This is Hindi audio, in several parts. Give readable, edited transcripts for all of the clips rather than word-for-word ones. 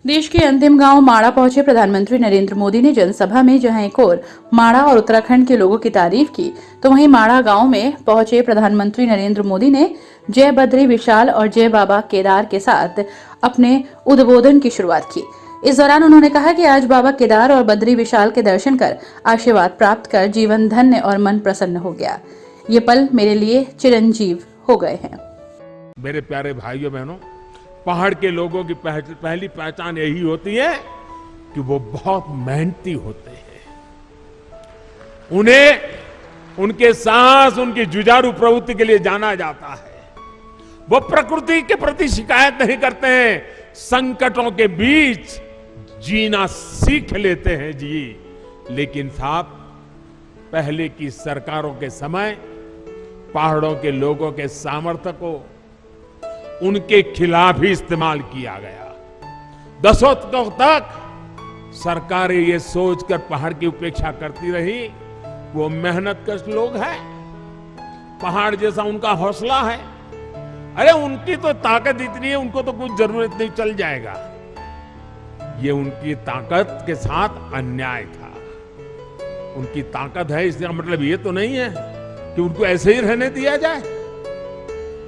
देश के अंतिम गांव माड़ा पहुंचे प्रधानमंत्री नरेंद्र मोदी ने जनसभा में जहां एक ओर माड़ा और उत्तराखंड के लोगों की तारीफ की, तो वहीं माड़ा गांव में पहुंचे प्रधानमंत्री नरेंद्र मोदी ने जय बद्री विशाल और जय बाबा केदार के साथ अपने उद्बोधन की शुरुआत की। इस दौरान उन्होंने कहा कि आज बाबा केदार और बद्री विशाल के दर्शन कर आशीर्वाद प्राप्त कर जीवन धन्य और मन प्रसन्न हो गया। ये पल मेरे लिए चिरंजीव हो गए हैं। मेरे प्यारे भाइयों बहनों, पहाड़ के लोगों की पहली पहचान यही होती है कि वो बहुत मेहनती होते हैं। उन्हें उनके साहस, उनकी जुझारू प्रवृत्ति के लिए जाना जाता है। वो प्रकृति के प्रति शिकायत नहीं करते हैं, संकटों के बीच जीना सीख लेते हैं जी। लेकिन साहब, पहले की सरकारों के समय पहाड़ों के लोगों के सामर्थ्य को उनके खिलाफ ही इस्तेमाल किया गया। दशकों तक सरकारें ये सोचकर पहाड़ की उपेक्षा करती रही, वो मेहनतकश लोग हैं, पहाड़ जैसा उनका हौसला है। अरे उनकी तो ताकत इतनी है, उनको तो कुछ जरूरत नहीं, चल जाएगा। ये उनकी ताकत के साथ अन्याय था। उनकी ताकत है इसका मतलब ये तो नहीं है कि उनको ऐसे ही रहने दिया जाए।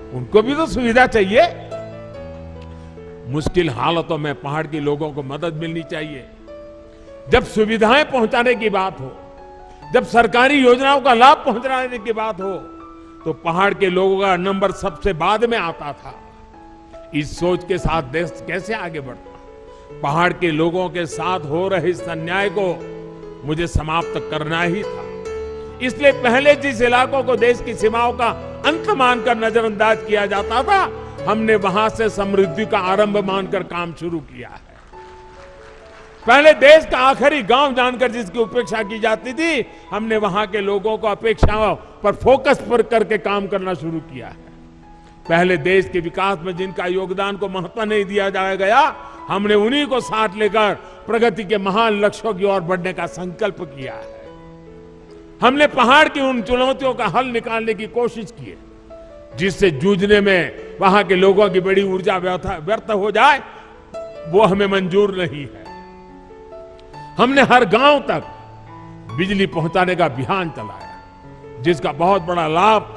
उनको भी तो सुविधा चाहिए। मुश्किल हालातों में पहाड़ के लोगों को मदद मिलनी चाहिए। जब सुविधाएं पहुंचाने की बात हो, जब सरकारी योजनाओं का लाभ पहुंचाने की बात हो, तो पहाड़ के लोगों का नंबर सबसे बाद में आता था। इस सोच के साथ देश कैसे आगे बढ़ता? पहाड़ के लोगों के साथ हो रहे इस अन्याय को मुझे समाप्त करना ही था। इसलिए पहले जिस इलाकों को देश की सीमाओं का अंत मानकर नजरअंदाज किया जाता था, हमने वहां से समृद्धि का आरंभ मानकर काम शुरू किया है। पहले देश का आखिरी गांव जानकर जिसकी उपेक्षा की जाती थी, हमने वहां के लोगों को अपेक्षाओं पर फोकस पर करके काम करना शुरू किया है। पहले देश के विकास में जिनका योगदान को महत्व नहीं दिया गया, हमने उन्हीं को साथ लेकर प्रगति के महान लक्ष्यों की ओर बढ़ने का संकल्प किया है। हमने पहाड़ की उन चुनौतियों का हल निकालने की कोशिश की है, जिससे जूझने में वहां के लोगों की बड़ी ऊर्जा व्यर्थ हो जाए, वो हमें मंजूर नहीं है। हमने हर गांव तक बिजली पहुंचाने का अभियान चलाया, जिसका बहुत बड़ा लाभ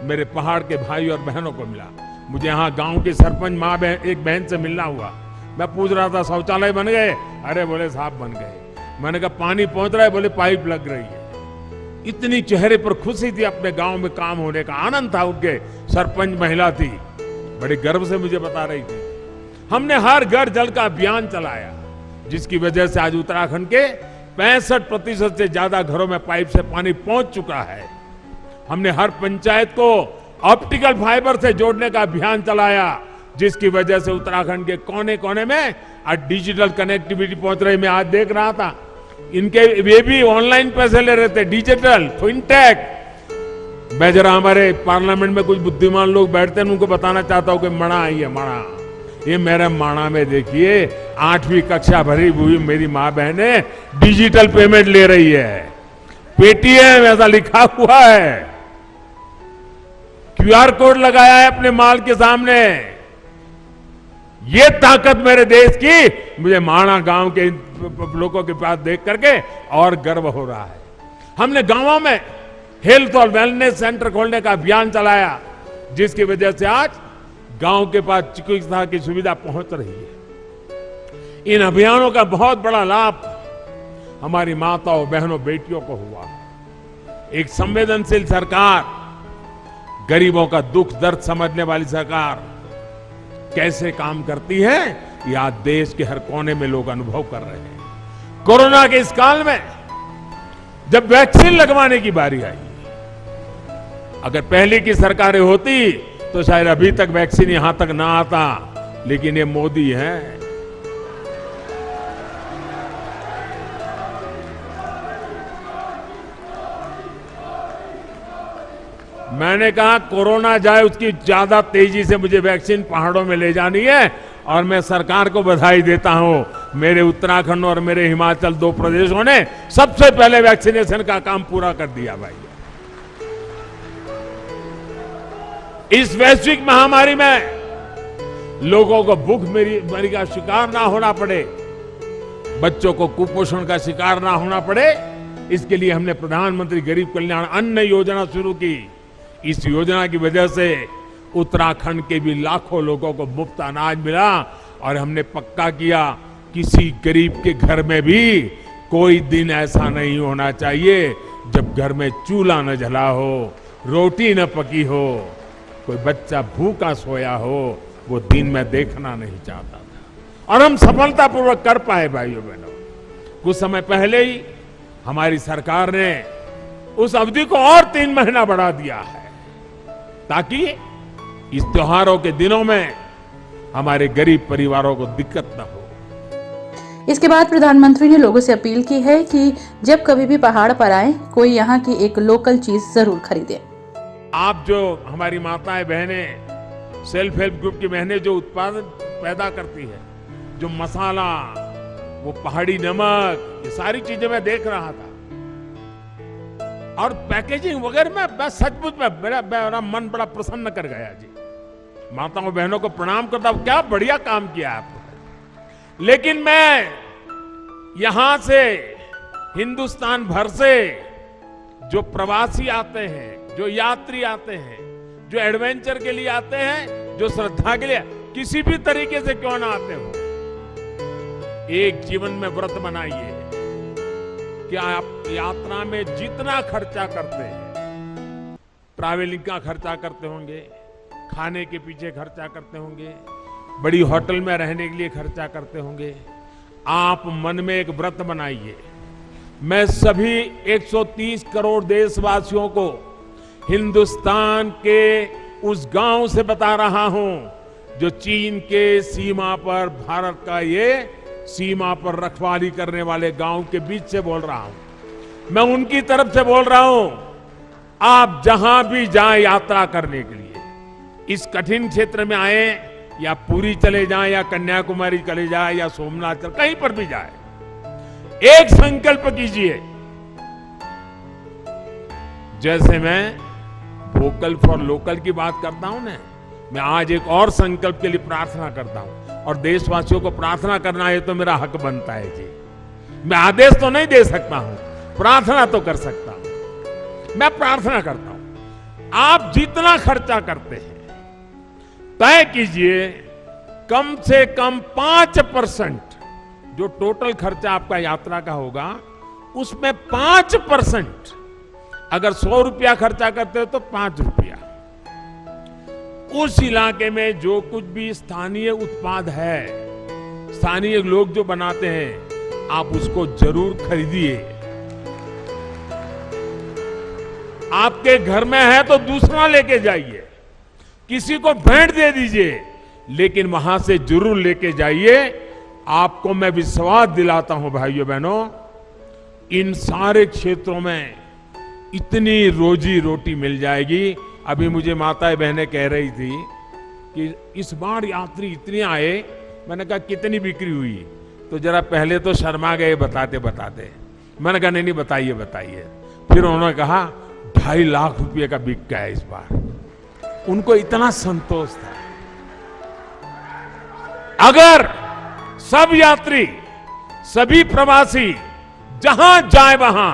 मेरे पहाड़ के भाई और बहनों को मिला। मुझे यहाँ गांव के सरपंच माँ एक बहन से मिलना हुआ। मैं पूछ रहा था शौचालय बन गए? अरे बोले साहब बन गए। मैंने कहा पानी पहुंच रहा है? बोले पाइप लग रही है। इतनी चेहरे पर खुशी थी, अपने गांव में काम होने का आनंद था। उनके सरपंच महिला थी, बड़े गर्व से मुझे बता रही थी। हमने हर घर जल का अभियान चलाया, जिसकी वजह से आज उत्तराखंड के 65% से ज्यादा घरों में पाइप से पानी पहुंच चुका है। हमने हर पंचायत को ऑप्टिकल फाइबर से जोड़ने का अभियान चलाया, जिसकी वजह से उत्तराखंड के कोने कोने में आज डिजिटल कनेक्टिविटी पहुंच रही। मैं आज देख रहा था, इनके वे भी ऑनलाइन पैसे ले रहे थे, डिजिटल फिनटेक। मैं जरा हमारे पार्लियामेंट में कुछ बुद्धिमान लोग बैठते हैं, उनको बताना चाहता हूं कि मणा आई है, मणा। ये मेरे माणा में देखिए 8वीं कक्षा भरी हुई मेरी माँ बहने डिजिटल पेमेंट ले रही है। पेटीएम ऐसा लिखा हुआ है, क्यूआर कोड लगाया है अपने माल के सामने। ये ताकत मेरे देश की मुझे माणा गांव के लोगों के पास देख करके और गर्व हो रहा है। हमने गांवों में हेल्थ और वेलनेस सेंटर खोलने का अभियान चलाया, जिसकी वजह से आज गांव के पास चिकित्सा की सुविधा पहुंच रही है। इन अभियानों का बहुत बड़ा लाभ हमारी माताओं, बहनों, बेटियों को हुआ। एक संवेदनशील सरकार, गरीबों का दुख दर्द समझने वाली सरकार कैसे काम करती है, ये आज देश के हर कोने में लोग अनुभव कर रहे हैं। कोरोना के इस काल में जब वैक्सीन लगवाने की बारी आई, अगर पहले की सरकारें होती तो शायद अभी तक वैक्सीन यहां तक ना आता। लेकिन ये मोदी है, मैंने कहा कोरोना जाए उसकी ज्यादा तेजी से मुझे वैक्सीन पहाड़ों में ले जानी है। और मैं सरकार को बधाई देता हूं, मेरे उत्तराखंड और मेरे हिमाचल 2 प्रदेशों ने सबसे पहले वैक्सीनेशन का काम पूरा कर दिया भाई। इस वैश्विक महामारी में लोगों को भूखमरी का शिकार ना होना पड़े, बच्चों को कुपोषण का शिकार ना होना पड़े, इसके लिए हमने प्रधानमंत्री गरीब कल्याण अन्न योजना शुरू की। इस योजना की वजह से उत्तराखंड के भी लाखों लोगों को मुफ्त अनाज मिला और हमने पक्का किया किसी गरीब के घर में भी कोई दिन ऐसा नहीं होना चाहिए जब घर में चूल्हा न जला हो, रोटी न पकी हो, कोई बच्चा भूखा सोया हो, वो दिन मैं देखना नहीं चाहता था। और हम सफलतापूर्वक कर पाए भाइयों बहनों। कुछ समय पहले ही हमारी सरकार ने उस अवधि को और 3 महीना बढ़ा दिया है ताकि इस त्योहारों के दिनों में हमारे गरीब परिवारों को दिक्कत न हो। इसके बाद प्रधानमंत्री ने लोगों से अपील की है कि जब कभी भी पहाड़ पर आए, कोई यहाँ की एक लोकल चीज जरूर खरीदे। आप जो हमारी माताएं बहनें, सेल्फ हेल्प ग्रुप की बहनें जो उत्पादन पैदा करती है, जो मसाला, वो पहाड़ी नमक, ये सारी चीजें मैं देख रहा था और पैकेजिंग वगैरह में सचमुच में मेरा मन बड़ा प्रसन्न कर गया जी। माताओं बहनों को प्रणाम करता हूं, क्या बढ़िया काम किया आपने। लेकिन मैं यहां से हिंदुस्तान भर से जो प्रवासी आते हैं, जो यात्री आते हैं, जो एडवेंचर के लिए आते हैं, जो श्रद्धा के लिए किसी भी तरीके से क्यों ना आते हो, एक जीवन में व्रत बनाइए कि आप यात्रा में जितना खर्चा करते हैं, ट्रैवलिंग का खर्चा करते होंगे, खाने के पीछे खर्चा करते होंगे, बड़ी होटल में रहने के लिए खर्चा करते होंगे, आप मन में एक व्रत बनाइए। मैं सभी 130 करोड़ देशवासियों को हिंदुस्तान के उस गांव से बता रहा हूं जो चीन के सीमा पर, भारत का ये सीमा पर रखवाली करने वाले गांव के बीच से बोल रहा हूं। मैं उनकी तरफ से बोल रहा हूं, आप जहां भी जाएं यात्रा करने के लिए, इस कठिन क्षेत्र में आए, या पुरी चले जाएं, या कन्याकुमारी चले जाएं, या सोमनाथ, कहीं पर भी जाएं, एक संकल्प कीजिए। जैसे मैं वोकल फॉर लोकल की बात करता हूं ना, मैं आज एक और संकल्प के लिए प्रार्थना करता हूं, और देशवासियों को प्रार्थना करना है तो मेरा हक बनता है जी। मैं आदेश तो नहीं दे सकता हूं, प्रार्थना तो कर सकता हूं। मैं प्रार्थना करता हूं, आप जितना खर्चा करते हैं तय कीजिए कम से कम 5%, जो टोटल खर्चा आपका यात्रा का होगा उसमें 5%, अगर 100 रुपया खर्चा करते हो तो 5 रुपया, उस इलाके में जो कुछ भी स्थानीय उत्पाद है, स्थानीय लोग जो बनाते हैं, आप उसको जरूर खरीदिए। आपके घर में है तो दूसरा लेके जाइए, किसी को भेंट दे दीजिए, लेकिन वहां से जरूर लेके जाइए। आपको मैं विश्वास दिलाता हूं भाइयों बहनों, इन सारे क्षेत्रों में इतनी रोजी रोटी मिल जाएगी। अभी मुझे माताएं बहनें कह रही थी कि इस बार यात्री इतने आए, मैंने कहा कितनी बिक्री हुई, तो जरा पहले तो शर्मा गए बताते बताते, मैंने कहा नहीं बताइए बताइए। फिर उन्होंने कहा 2.5 लाख रुपए का बिक गया इस बार। उनको इतना संतोष था। अगर सब यात्री, सभी प्रवासी जहां जाए वहां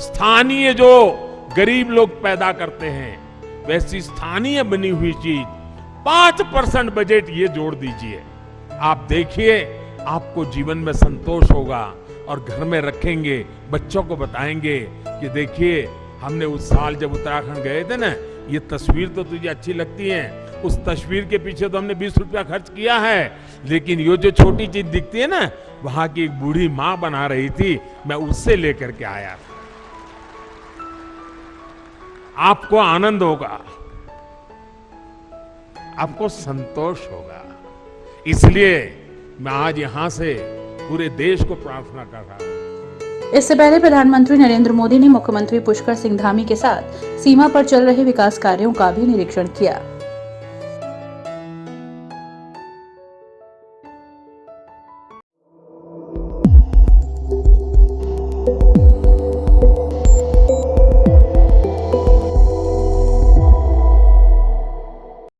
स्थानीय जो गरीब लोग पैदा करते हैं, वैसी स्थानीय बनी हुई चीज 5% बजट ये जोड़ दीजिए। आप देखिए, आपको जीवन में संतोष होगा और घर में रखेंगे, बच्चों को बताएंगे कि देखिए हमने उस साल जब उत्तराखंड गए थे ना, ये तस्वीर तो तुझे अच्छी लगती है, उस तस्वीर के पीछे तो हमने 20 रुपया खर्च किया है, लेकिन ये जो छोटी चीज दिखती है ना, वहां की एक बूढ़ी मां बना रही थी, मैं उससे लेकर के आया था। आपको आनंद होगा, आपको संतोष होगा। इसलिए मैं आज यहां से पूरे देश को प्रार्थना कर रहा हूं। इससे पहले प्रधानमंत्री नरेंद्र मोदी ने मुख्यमंत्री पुष्कर सिंह धामी के साथ सीमा पर चल रहे विकास कार्यों का भी निरीक्षण किया।